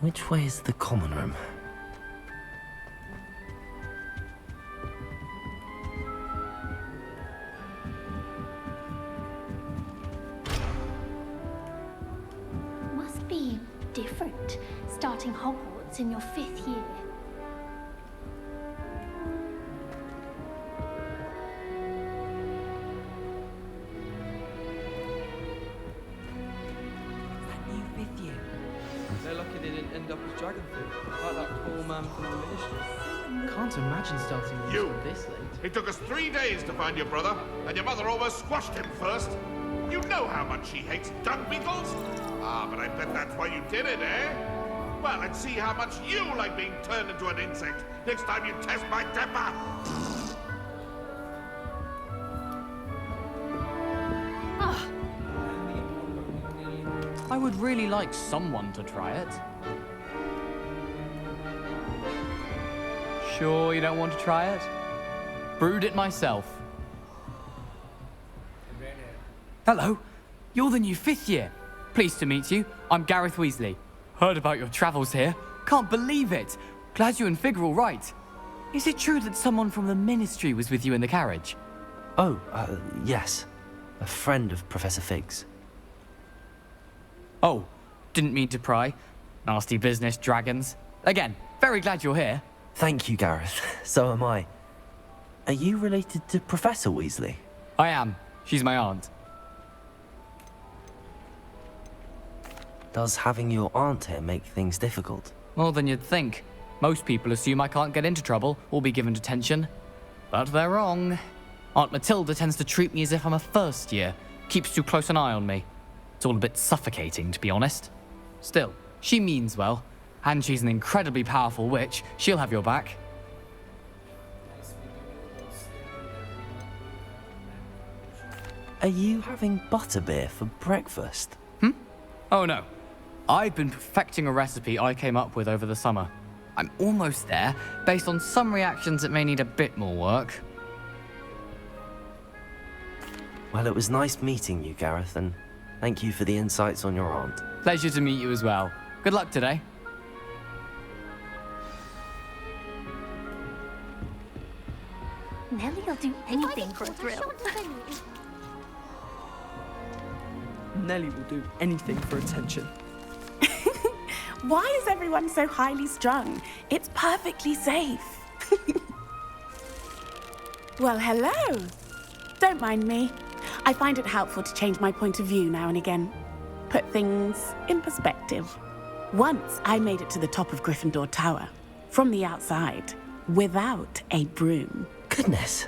Which way is the common room? Must be different, starting Hogwarts in your 5th year. They're lucky they didn't end up as dragon food, like that poor man from the ministry. Can't imagine starting a You. school this late. It took us 3 days to find your brother, and your mother almost squashed him first. You know how much she hates dung beetles? Ah, but I bet that's why you did it, eh? Well, let's see how much you like being turned into an insect next time you test my temper. I would really like someone to try it. Sure you don't want to try it? Brewed it myself. Hello, you're the new 5th year. Pleased to meet you. I'm Gareth Weasley. Heard about your travels here. Can't believe it. Glad you and Fig are all right. Is it true that someone from the ministry was with you in the carriage? Oh, yes. A friend of Professor Fig's. Oh, didn't mean to pry. Nasty business, dragons. Again, very glad you're here. Thank you, Gareth. So am I. Are you related to Professor Weasley? I am. She's my aunt. Does having your aunt here make things difficult? More than you'd think. Most people assume I can't get into trouble or be given detention. But they're wrong. Aunt Matilda tends to treat me as if I'm a first year. Keeps too close an eye on me. It's all a bit suffocating, to be honest. Still, she means well. And she's an incredibly powerful witch. She'll have your back. Are you having butterbeer for breakfast? Oh no. I've been perfecting a recipe I came up with over the summer. I'm almost there, based on some reactions that may need a bit more work. Well, it was nice meeting you, Gareth, and thank you for the insights on your aunt. Pleasure to meet you as well. Good luck today. Nellie'll do anything for a thrill. Nellie will do anything for attention. Why is everyone so highly strung? It's perfectly safe. Well, hello. Don't mind me. I find it helpful to change my point of view now and again. Put things in perspective. Once I made it to the top of Gryffindor Tower, from the outside, without a broom. Goodness.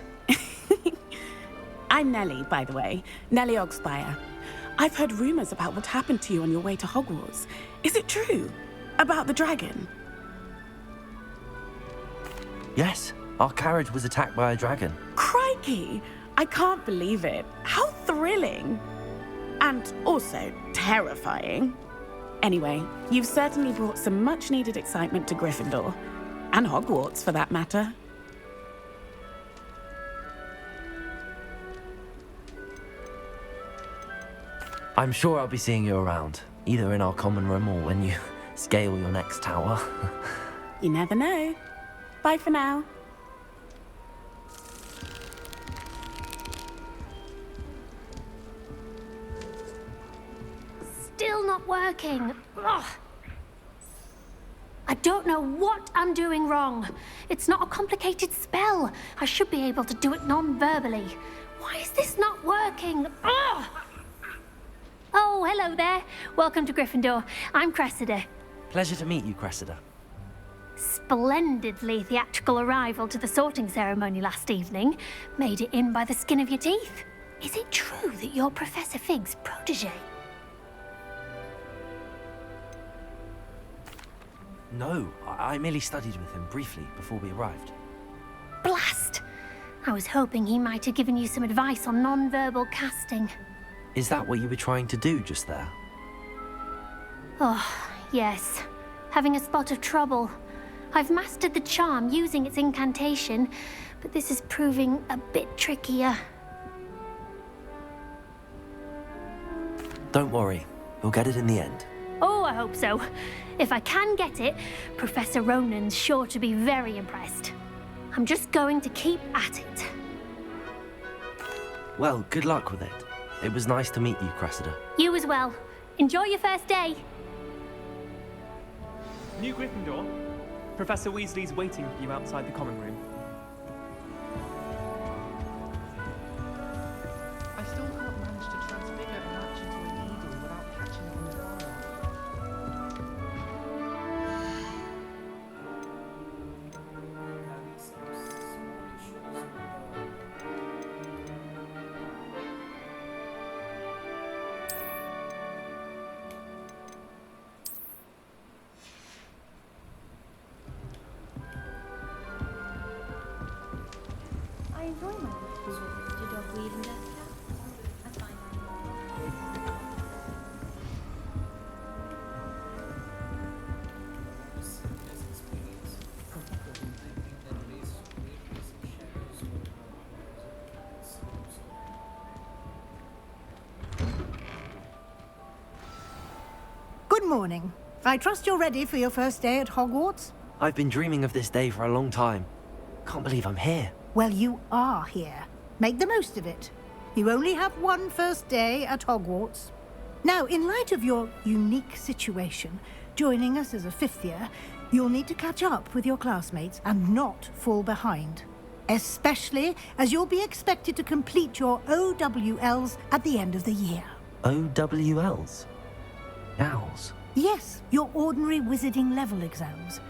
I'm Nellie, by the way. Nellie Ogspire. I've heard rumors about what happened to you on your way to Hogwarts. Is it true? About the dragon? Yes, our carriage was attacked by a dragon. Crikey! I can't believe it. How thrilling! And also terrifying. Anyway, you've certainly brought some much-needed excitement to Gryffindor. And Hogwarts, for that matter. I'm sure I'll be seeing you around, either in our common room or when you scale your next tower. You never know. Bye for now. Still not working. Ugh. I don't know what I'm doing wrong. It's not a complicated spell. I should be able to do it non-verbally. Why is this not working? Ugh. Oh, hello there. Welcome to Gryffindor. I'm Cressida. Pleasure to meet you, Cressida. Splendidly theatrical arrival to the sorting ceremony last evening. Made it in by the skin of your teeth. Is it true that you're Professor Fig's protege? No, I merely studied with him briefly before we arrived. Blast! I was hoping he might have given you some advice on non-verbal casting. Is that what you were trying to do just there? Oh, yes. Having a spot of trouble. I've mastered the charm using its incantation, but this is proving a bit trickier. Don't worry, you'll get it in the end. Oh, I hope so. If I can get it, Professor Ronan's sure to be very impressed. I'm just going to keep at it. Well, good luck with it. It was nice to meet you, Cressida. You as well. Enjoy your first day. New Gryffindor. Professor Weasley's waiting for you outside the common room. I still can't manage to transfigure a match into a needle without catching it on fire. I enjoy my little visits to Dogweed and Death Cap. I find Good morning. I trust you're ready for your first day at Hogwarts? I've been dreaming of this day for a long time. Can't believe I'm here. Well, you are here. Make the most of it. You only have one first day at Hogwarts. Now, in light of your unique situation, joining us as a fifth year, you'll need to catch up with your classmates and not fall behind. Especially as you'll be expected to complete your OWLs at the end of the year. OWLs? Owls? Yes, your ordinary wizarding level exams.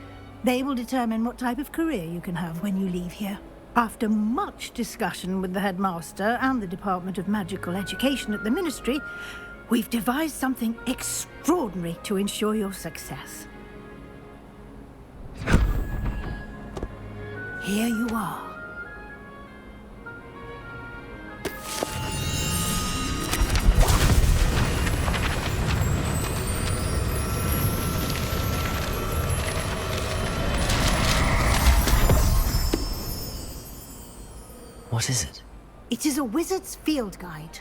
They will determine what type of career you can have when you leave here. After much discussion with the headmaster and the Department of Magical Education at the Ministry, we've devised something extraordinary to ensure your success. Here you are. What is it? It is a wizard's field guide.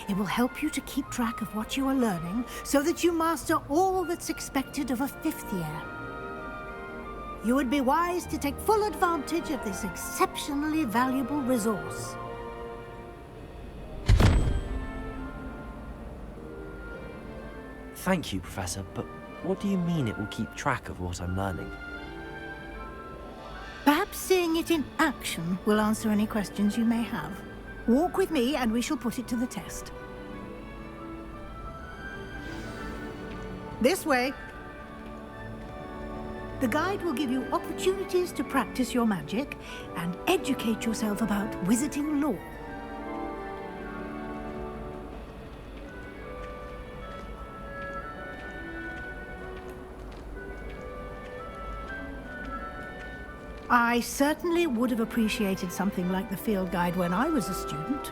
It will help you to keep track of what you are learning so that you master all that's expected of a fifth year. You would be wise to take full advantage of this exceptionally valuable resource. Thank you, Professor, but what do you mean it will keep track of what I'm learning? Perhaps seeing it in action will answer any questions you may have. Walk with me and we shall put it to the test. This way. The guide will give you opportunities to practice your magic and educate yourself about wizarding lore. I certainly would have appreciated something like the field guide when I was a student.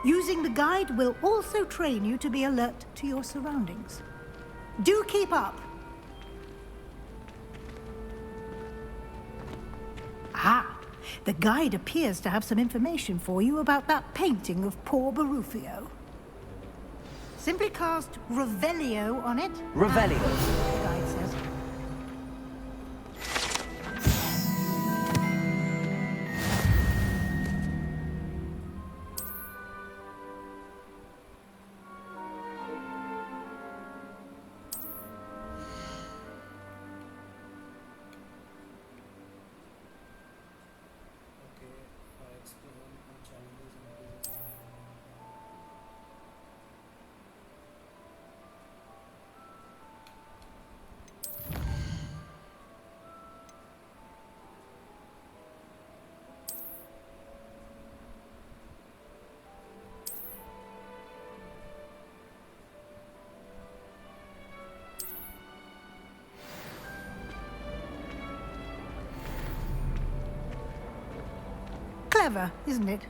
Using the guide will also train you to be alert to your surroundings. Do keep up! Ah, the guide appears to have some information for you about that painting of poor Barufio. Simply cast Revelio on it. Revelio? The guide says. Clever, isn't it?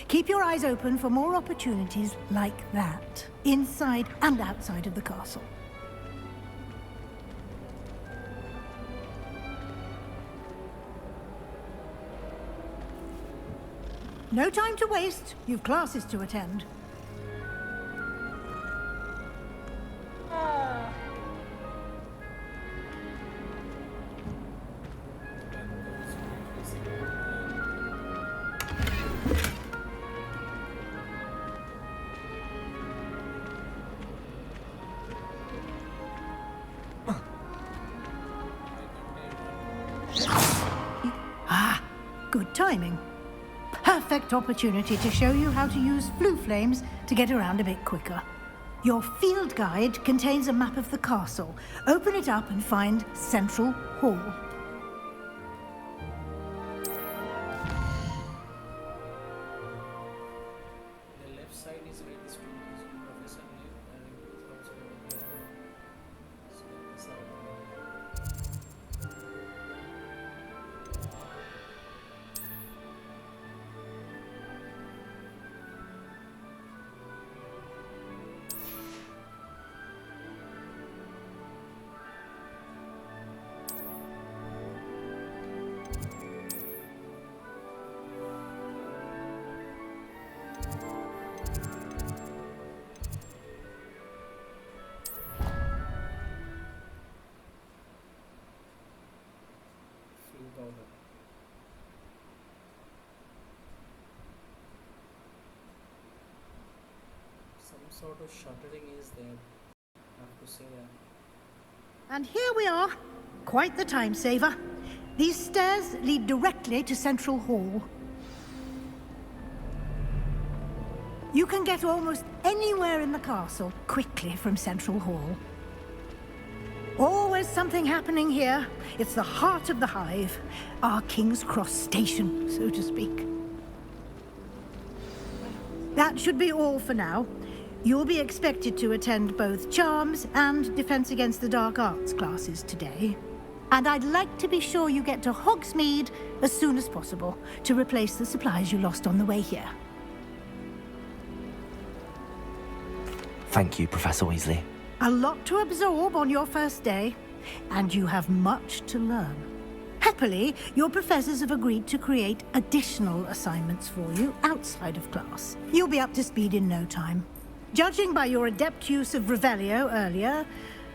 Keep your eyes open for more opportunities like that, inside and outside of the castle. No time to waste. You've classes to attend. timing. Perfect opportunity to show you how to use flue flames to get around a bit quicker. Your field guide contains a map of the castle. Open it up and find Central Hall. The left side is where the students and professor live, and also the side. Flue powder. Some sort of shuttering is there. I have to say that. And here we are. Quite the time saver. These stairs lead directly to Central Hall. You can get almost anywhere in the castle quickly from Central Hall. Always something happening here. It's the heart of the hive, our King's Cross station, so to speak. That should be all for now. You'll be expected to attend both Charms and Defense Against the Dark Arts classes today. And I'd like to be sure you get to Hogsmeade as soon as possible to replace the supplies you lost on the way here. Thank you, Professor Weasley. A lot to absorb on your first day, and you have much to learn. Happily, your professors have agreed to create additional assignments for you outside of class. You'll be up to speed in no time. Judging by your adept use of Revelio earlier,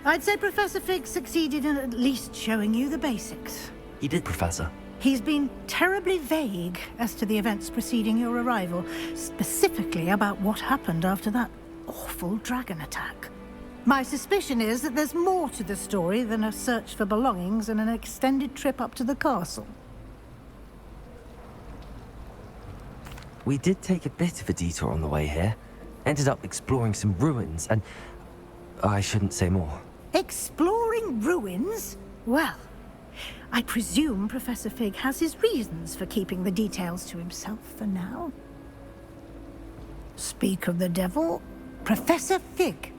I'd say Professor Fig succeeded in at least showing you the basics. He did, Professor. He's been terribly vague as to the events preceding your arrival, specifically about what happened after that awful dragon attack. My suspicion is that there's more to the story than a search for belongings and an extended trip up to the castle. We did take a bit of a detour on the way here. Ended up exploring some ruins, and I shouldn't say more. Exploring ruins? Well, I presume Professor Fig has his reasons for keeping the details to himself for now. Speak of the devil, Professor Fig.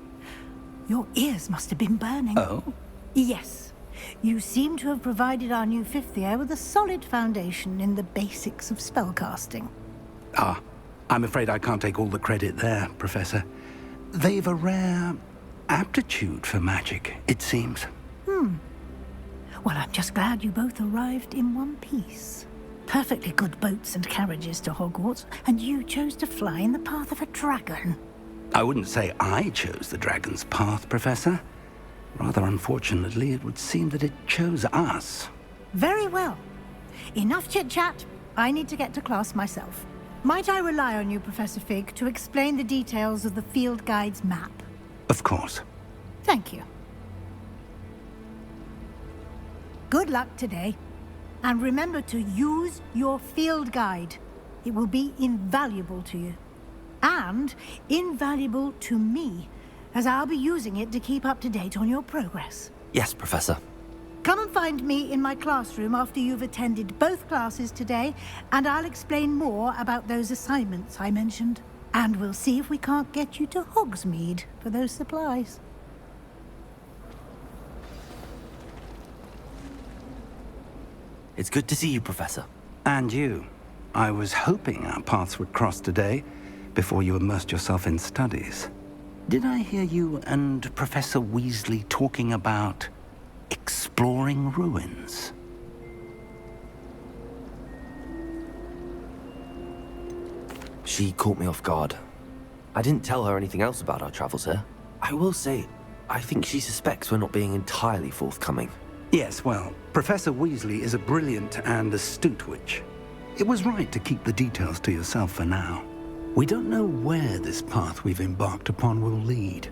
Your ears must have been burning. Oh? Yes. You seem to have provided our new fifth year with a solid foundation in the basics of spellcasting. Ah, I'm afraid I can't take all the credit there, Professor. They've a rare aptitude for magic, it seems. Well, I'm just glad you both arrived in one piece. Perfectly good boats and carriages to Hogwarts, and you chose to fly in the path of a dragon. I wouldn't say I chose the dragon's path, Professor. Rather unfortunately, it would seem that it chose us. Very well. Enough chit-chat. I need to get to class myself. Might I rely on you, Professor Fig, to explain the details of the field guide's map? Of course. Thank you. Good luck today. And remember to use your field guide. It will be invaluable to you. And invaluable to me, as I'll be using it to keep up to date on your progress. Yes, Professor. Come and find me in my classroom after you've attended both classes today, and I'll explain more about those assignments I mentioned. And we'll see if we can't get you to Hogsmeade for those supplies. It's good to see you, Professor. And you. I was hoping our paths would cross today, before you immersed yourself in studies. Did I hear you and Professor Weasley talking about exploring ruins? She caught me off guard. I didn't tell her anything else about our travels here. I will say, I think she suspects we're not being entirely forthcoming. Yes, well, Professor Weasley is a brilliant and astute witch. It was right to keep the details to yourself for now. We don't know where this path we've embarked upon will lead.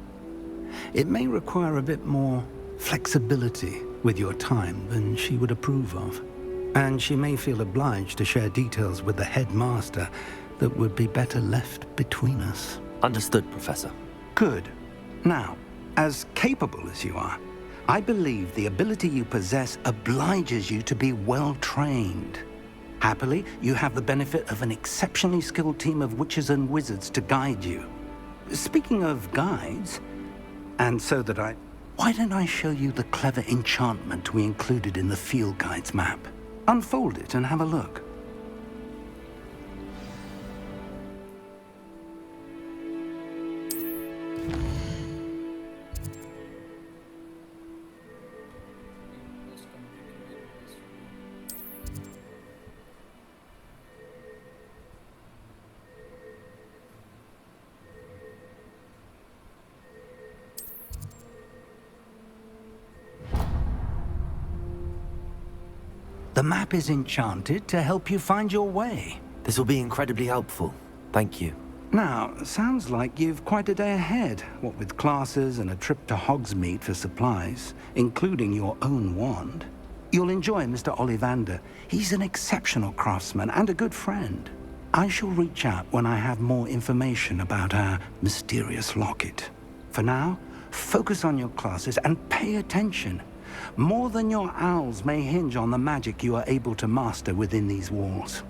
It may require a bit more flexibility with your time than she would approve of. And she may feel obliged to share details with the headmaster that would be better left between us. Understood, Professor. Good. Now, as capable as you are, I believe the ability you possess obliges you to be well trained. Happily, you have the benefit of an exceptionally skilled team of witches and wizards to guide you. Speaking of guides, and so that why don't I show you the clever enchantment we included in the field guide's map? Unfold it and have a look. The map is enchanted to help you find your way. This will be incredibly helpful. Thank you. Now, sounds like you've quite a day ahead, what with classes and a trip to Hogsmeade for supplies, including your own wand. You'll enjoy Mr. Ollivander. He's an exceptional craftsman and a good friend. I shall reach out when I have more information about our mysterious locket. For now, focus on your classes and pay attention. More than your owls may hinge on the magic you are able to master within these walls.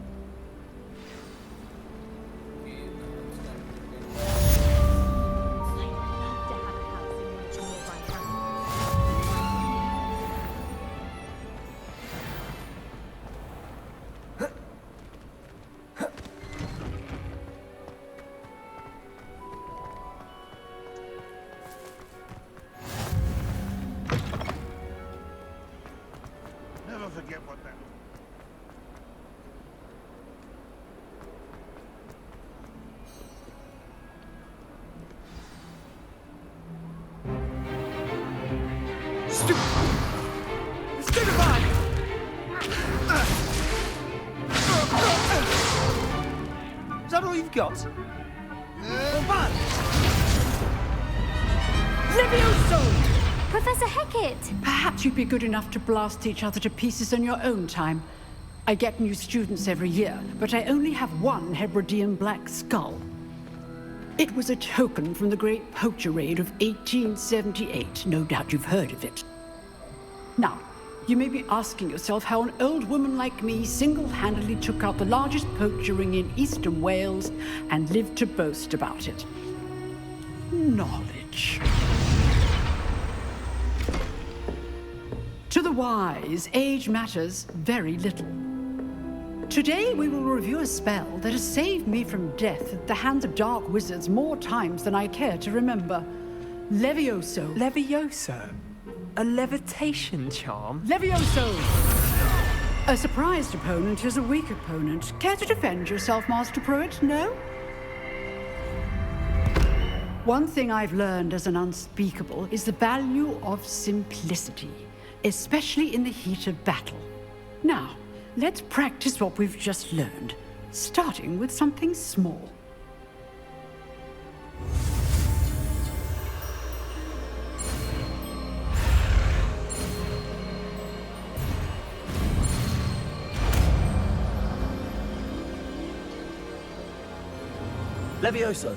Never forget what that... Stupefy! Is that all you've got? Levioso! Professor Hecat! Perhaps you'd be good enough to blast each other to pieces in your own time. I get new students every year, but I only have one Hebridean black skull. It was a token from the Great Poacher Raid of 1878. No doubt you've heard of it. Now, you may be asking yourself how an old woman like me single-handedly took out the largest poacher ring in eastern Wales and lived to boast about it. Knowledge. To the wise, age matters very little. Today we will review a spell that has saved me from death at the hands of dark wizards more times than I care to remember. Levioso. Levioso? A levitation charm? Levioso! A surprised opponent is a weak opponent. Care to defend yourself, Master Pruitt? No? One thing I've learned as an unspeakable is the value of simplicity, especially in the heat of battle. Now, let's practice what we've just learned, starting with something small. Levioso.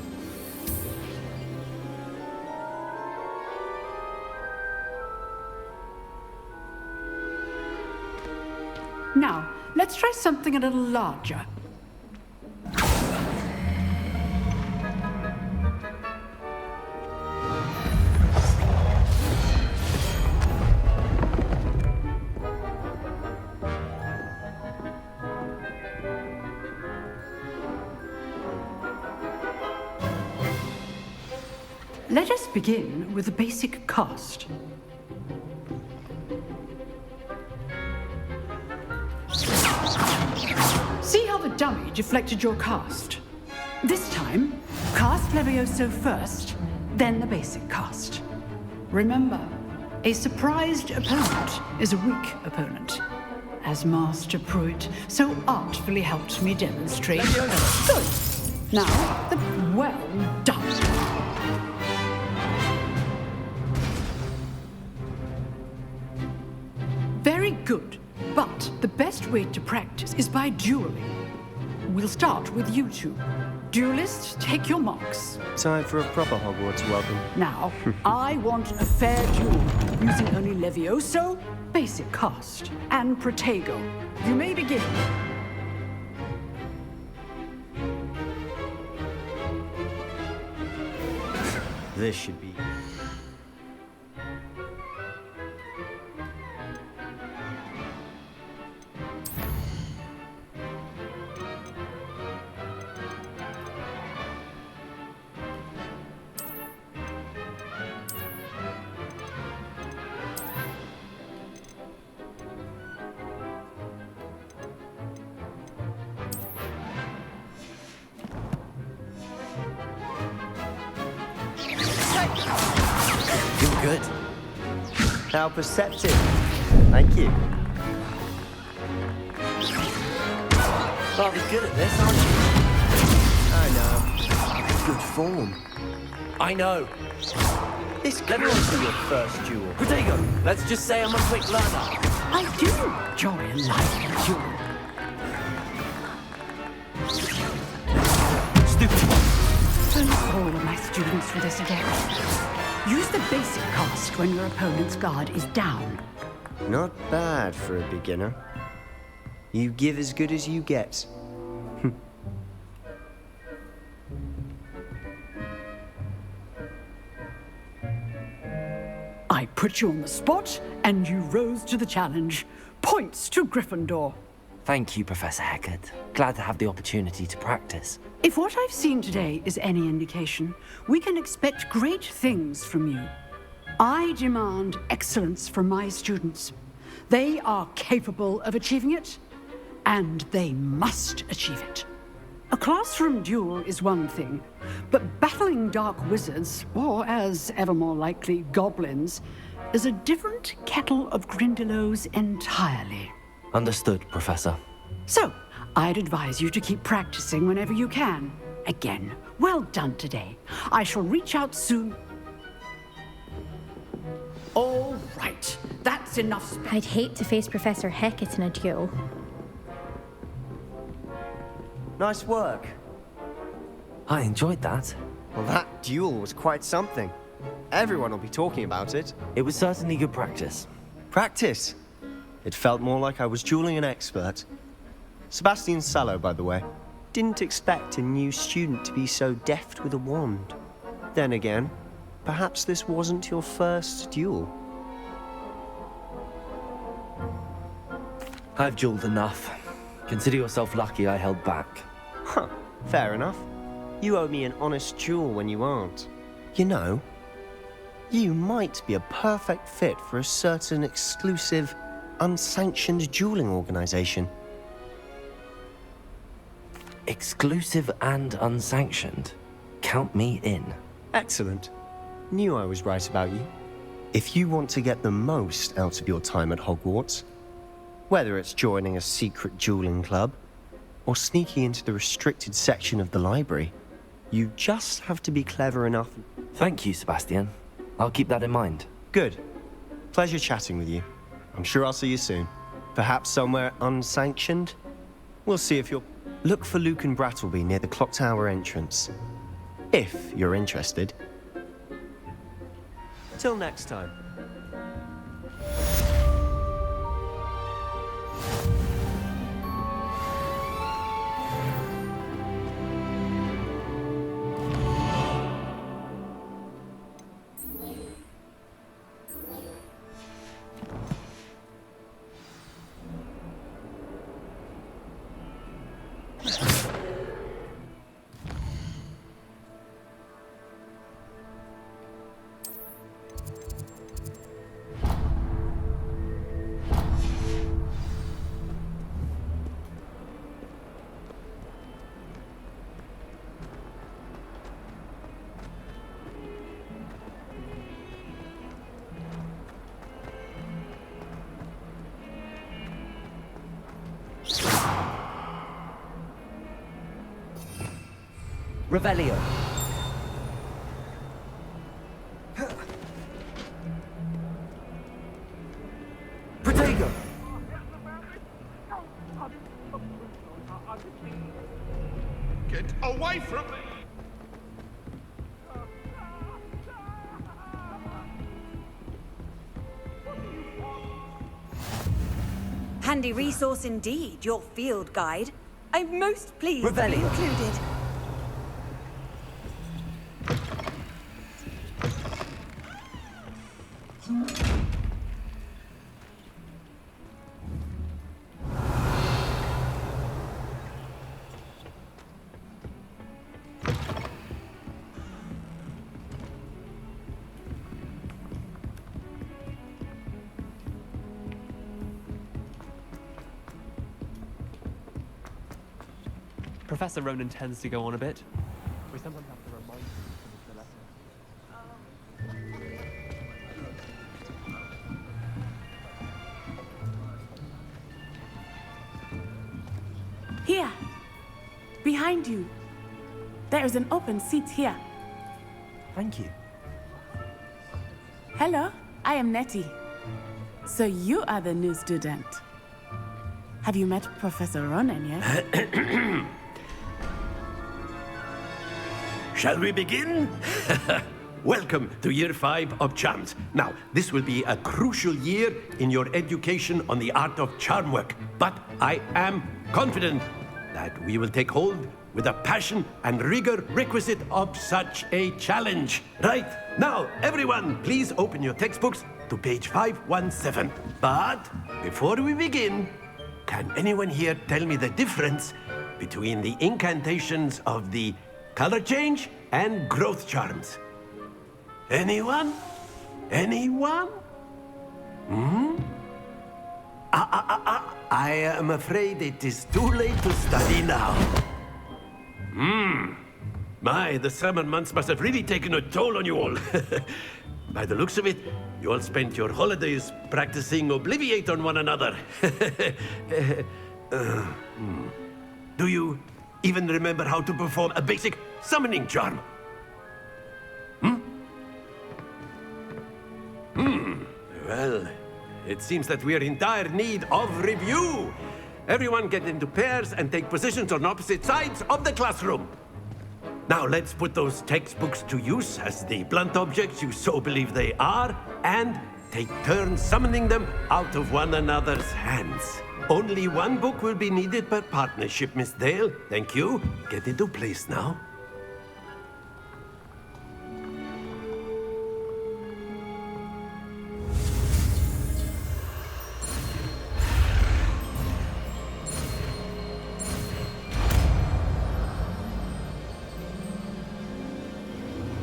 Now, let's try something a little larger. Let us begin with the basic cast. See how the dummy deflected your cast? This time, cast Levioso first, then the basic cast. Remember, a surprised opponent is a weak opponent, as Master Pruitt so artfully helped me demonstrate. Good. Now, well done. Very good. But the best way to practice is by dueling. We'll start with you two. Duelists, take your marks. Time for a proper Hogwarts welcome. Now, I want a fair duel, using only Levioso, basic cast, and Protego. You may begin. This should be... You're good. How perceptive. Thank you. Rather good at this, aren't you? I know. Good form. I know. This can't be your first duel. Protego, let's just say I'm a quick learner. I do enjoy a lively duel. Stupid one. Don't all of my students for this again. Use the basic cast when your opponent's guard is down. Not bad for a beginner. You give as good as you get. I put you on the spot, and you rose to the challenge. Points to Gryffindor. Thank you, Professor Hecat. Glad to have the opportunity to practice. If what I've seen today is any indication, we can expect great things from you. I demand excellence from my students. They are capable of achieving it, and they must achieve it. A classroom duel is one thing, but battling dark wizards, or as ever more likely, goblins, is a different kettle of Grindylows entirely. Understood, Professor. So, I'd advise you to keep practicing whenever you can. Again, well done today. I shall reach out soon. All right, that's enough. I'd hate to face Professor Hecat in a duel. Nice work. I enjoyed that. Well, that duel was quite something. Everyone will be talking about it. It was certainly good practice. Practice? It felt more like I was dueling an expert. Sebastian Sallow, by the way. Didn't expect a new student to be so deft with a wand. Then again, perhaps this wasn't your first duel. I've dueled enough. Consider yourself lucky I held back. Huh, fair enough. You owe me an honest duel when you aren't. You know, you might be a perfect fit for a certain exclusive, unsanctioned dueling organization. Exclusive and unsanctioned? Count me in. Excellent. Knew I was right about you. If you want to get the most out of your time at Hogwarts, whether it's joining a secret dueling club or sneaking into the restricted section of the library, you just have to be clever enough. Thank you, Sebastian. I'll keep that in mind. Good. Pleasure chatting with you. I'm sure I'll see you soon. Perhaps somewhere unsanctioned? We'll see if you're... Look for Luke and Brattleby near the Clock Tower entrance. If you're interested. Till next time. Revelio. Protego. away from me! Handy resource indeed, your field guide. I'm most pleased to be Revelio. included. Professor Ronan tends to go on a bit. We sometimes have to remind him to finish the lesson. Here. Behind you. There is an open seat here. Thank you. Hello, I am Nettie. So you are the new student. Have you met Professor Ronan yet? Shall we begin? Welcome to Year 5 of Charms. Now, this will be a crucial year in your education on the art of charm work. But I am confident that we will take hold with the passion and rigor requisite of such a challenge. Right, now, everyone, please open your textbooks to page 517. But before we begin, can anyone here tell me the difference between the incantations of the color change and growth charms? Anyone? Anyone? I am afraid it is too late to study now. My, the summer months must have really taken a toll on you all. By the looks of it, you all spent your holidays practicing Obliviate on one another. Do you even remember how to perform a basic summoning charm? Well, it seems that we are in dire need of review. Everyone get into pairs and take positions on opposite sides of the classroom. Now let's put those textbooks to use as the blunt objects you so believe they are, and take turns summoning them out of one another's hands. Only one book will be needed per partnership, Miss Dale. Thank you. Get into place now.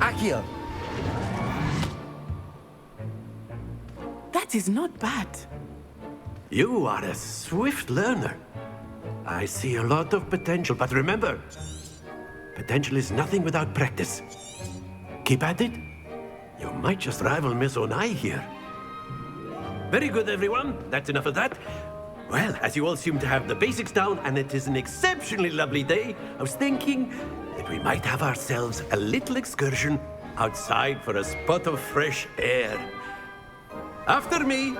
Accio! That is not bad. You are a swift learner. I see a lot of potential, but remember, potential is nothing without practice. Keep at it. You might just rival Miss Onai here. Very good, everyone. That's enough of that. Well, as you all seem to have the basics down, and it is an exceptionally lovely day, I was thinking that we might have ourselves a little excursion outside for a spot of fresh air. After me.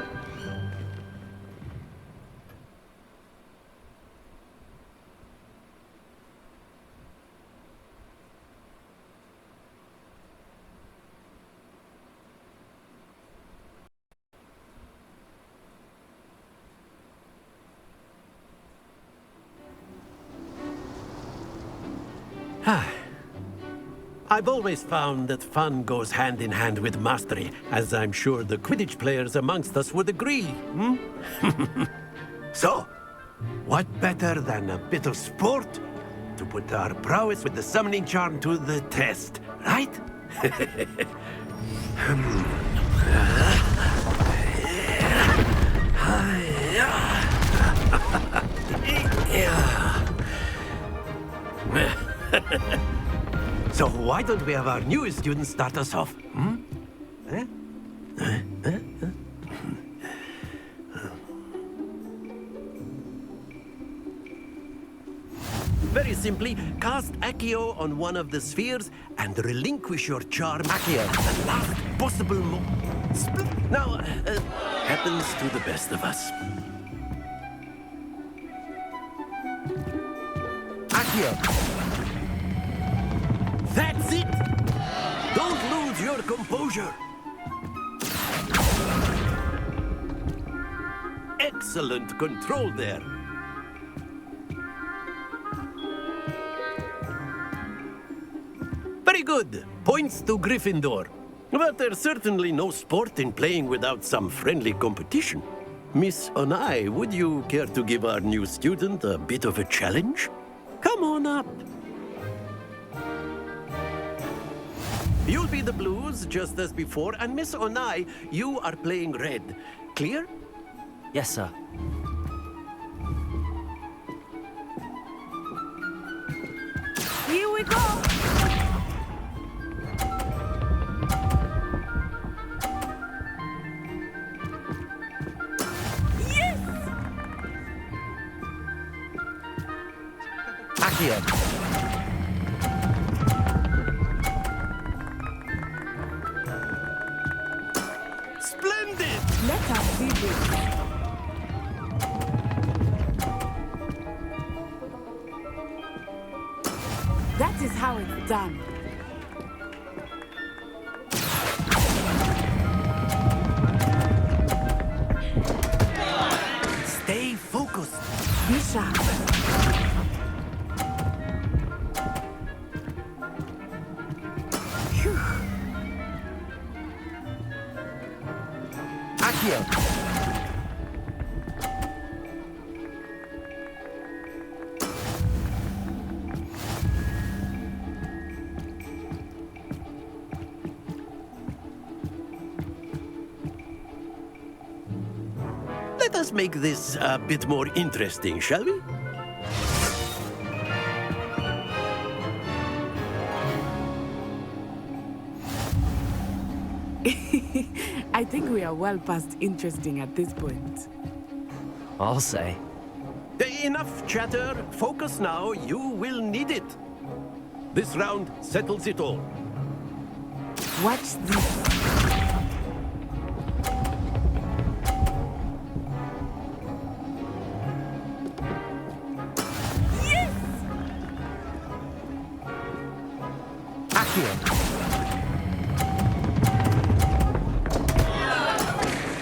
I've always found that fun goes hand in hand with mastery, as I'm sure the Quidditch players amongst us would agree. So, what better than a bit of sport to put our prowess with the summoning charm to the test, right? So why don't we have our newest student start us off? Very simply, cast Accio on one of the spheres and relinquish your charm Accio at the last possible moment. Now, happens to the best of us. Accio! That's it! Don't lose your composure. Excellent control there. Very good. Points to Gryffindor. But there's certainly no sport in playing without some friendly competition. Miss Onai, would you care to give our new student a bit of a challenge? Come on up. You'll be the blues, just as before, and Miss Onai, you are playing red. Clear? Yes, sir. Here we go! Yes! Accio. Splendid! Let us see this. That is how it's done. Stay focused. Be sharp. Phew. Accio. Let us make this a bit more interesting, shall we? I think we are well past interesting at this point. I'll say. Enough chatter. Focus now. You will need it. This round settles it all. Watch this. Yes! Accio.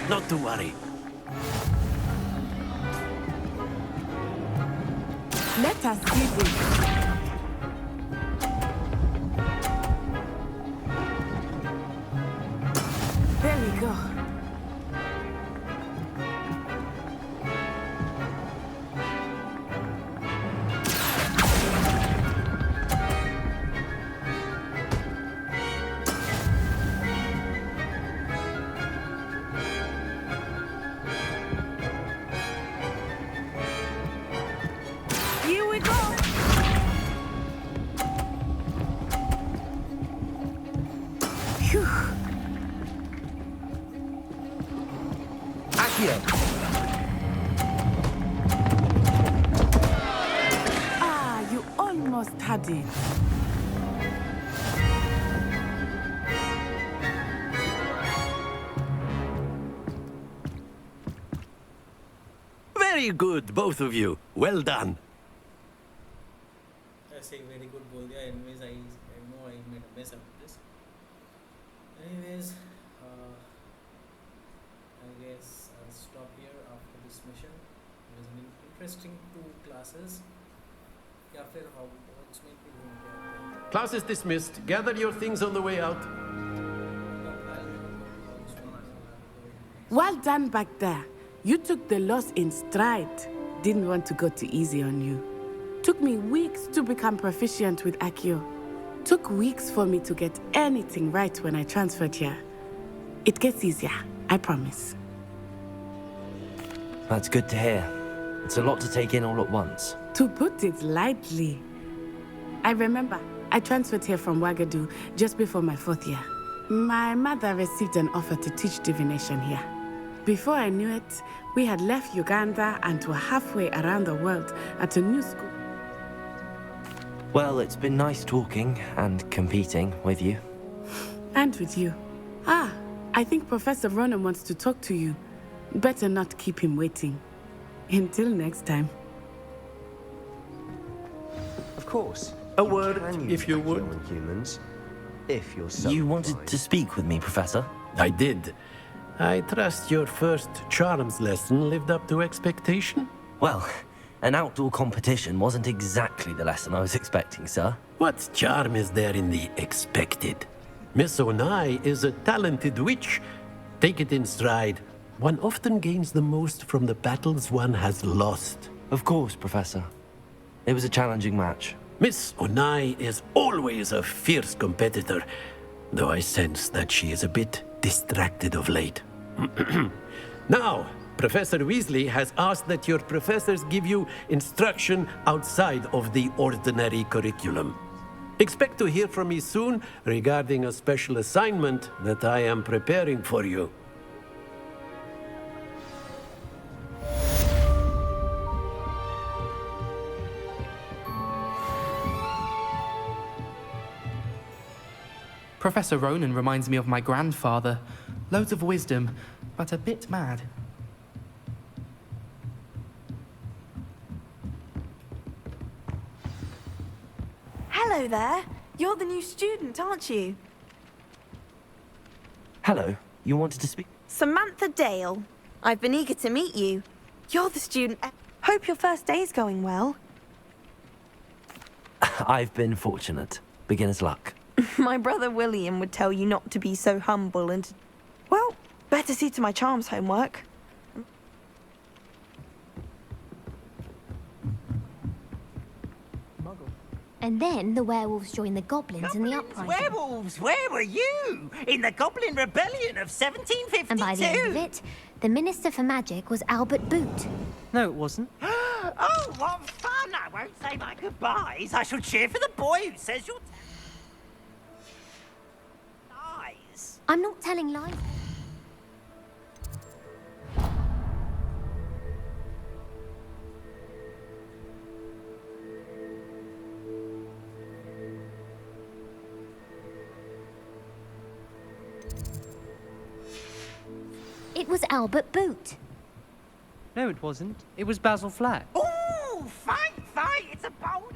Not to worry. Let us see this. There we go. Here we go. Phew. Accio. Ah, you almost had it. Very good, both of you. Well done. ऐसे very good बोल दिया. Anyways, I know I made a mess of this. Anyways, I guess I'll stop here after this mission. It was an interesting 2 classes. या फिर Hogwarts में भी घूम के आते हैं. Class is dismissed. Gather your things on the way out. Well done back there. You took the loss in stride. Didn't want to go too easy on you. Took me weeks to become proficient with Accio. Took weeks for me to get anything right when I transferred here. It gets easier, I promise. That's good to hear. It's a lot to take in all at once. To put it lightly. I remember, I transferred here from Wagadu just before my 4th year. My mother received an offer to teach divination here. Before I knew it, we had left Uganda and were halfway around the world at a new school. Well, it's been nice talking and competing with you. And with you. Ah, I think Professor Ronan wants to talk to you. Better not keep him waiting. Until next time. Of course. A word, if you would. Humans, if you're so You wanted inclined. to speak with me, Professor? I did. I trust your first charms lesson lived up to expectation? Well, an outdoor competition wasn't exactly the lesson I was expecting, sir. What charm is there in the expected? Miss Onai is a talented witch. Take it in stride. One often gains the most from the battles one has lost. Of course, Professor. It was a challenging match. Miss Onai is always a fierce competitor, though I sense that she is a bit distracted of late. Now, Professor Weasley has asked that your professors give you instruction outside of the ordinary curriculum. Expect to hear from me soon regarding a special assignment that I am preparing for you. Professor Ronan reminds me of my grandfather. Loads of wisdom, but a bit mad. Hello there. You're the new student, aren't you? Hello. You wanted to speak? Samantha Dale. I've been eager to meet you. You're the student. Hope your first day's going well. I've been fortunate. Beginner's luck. My brother William would tell you not to be so humble and... Well, better see to my charms homework. And then the werewolves joined the goblins in the uprising. Werewolves, where were you? In the Goblin Rebellion of 1752? And by the end of it, the Minister for Magic was Albert Boot. No, it wasn't. Oh, what fun! I won't say my goodbyes. I shall cheer for the boy who says you're... lies. I'm not telling lies. It was Albert Boot. No, it wasn't. It was Basil Flack. Oh, fight! It's a bold